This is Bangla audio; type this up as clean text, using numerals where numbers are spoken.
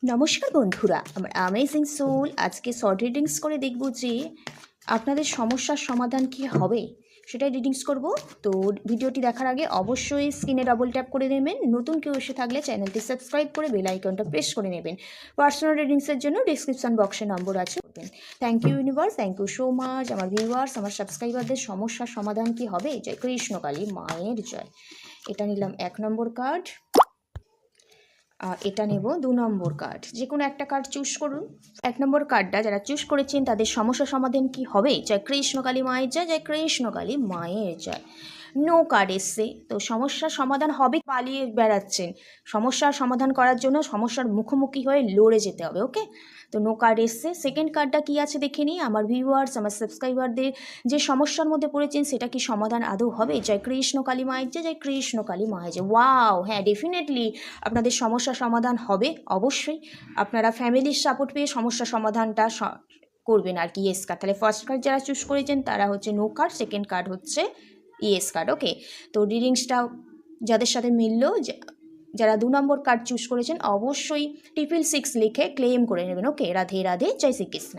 নমস্কার বন্ধুরা, আমার অ্যামেজিং সোল আজকে শর্ট রিডিংস করে দেখব যে আপনাদের সমস্যার সমাধান কি হবে, সেটাই রিডিংস করব। তো ভিডিওটি দেখার আগে অবশ্যই স্ক্রিনে ডাবল ট্যাপ করে নেবেন। নতুন কেউ এসে থাকলে চ্যানেলটি সাবস্ক্রাইব করে বেল আইকনটা প্রেস করে নেবেন। পার্সোনাল রিডিংসের জন্য ডিসক্রিপশন বক্সে নম্বর আছে। Thank you universe, thank you so much. আমার ভিউয়ার্স, আমার সাবস্ক্রাইবারদের সমস্যার সমাধান কি হবে? জয় কৃষ্ণকালী মায়ের জয়। এটা নিলাম 1 নম্বর কার্ড, এটা নেব 2 নম্বর কার্ড। যে কোনো একটা কার্ড চুজ করুন। 1 নম্বর কার্ডটা যারা চুজ করেছেন তাদের সমস্যা সমাধান কি হবে? জয় কৃষ্ণকালী মায়ের জয়, জয় কৃষ্ণকালী মায়ের জয়। নো কার্ড এসছে, তো সমস্যার সমাধান হবে। পালিয়ে বেড়াচ্ছেন, সমস্যার সমাধান করার জন্য সমস্যার মুখোমুখি হয়ে লড়ে যেতে হবে। ওকে, তো নো কার্ড এসছে। সেকেন্ড কার্ডটা কী আছে দেখে নিই। আমার ভিউয়ার্স, আমার সাবস্ক্রাইবারদের যে সমস্যার মধ্যে পড়েছেন সেটা কি সমাধান আদৌ হবে? জয় কৃষ্ণ কালী মায়ের জয়, জয় কৃষ্ণ কালী মায়ের জয়। ওয়াও, হ্যাঁ ডেফিনেটলি আপনাদের সমস্যার সমাধান হবে। অবশ্যই আপনারা ফ্যামিলির সাপোর্ট পেয়ে সমস্যার সমাধানটা করবেন আর কি। Yes card. তাহলে ফার্স্ট কার্ড যারা চুজ করেছেন তারা হচ্ছে নো কার্ড, সেকেন্ড কার্ড হচ্ছে ইয়েস কার্ড। ওকে, তো রিডিংসটা যাদের সাথে মিললো, যারা 2 নম্বর কার্ড চুজ করেছেন অবশ্যই 666 লিখে ক্লেম করে নেবেন। ওকে, রাধে রাধে, জয় শ্রীকৃষ্ণ।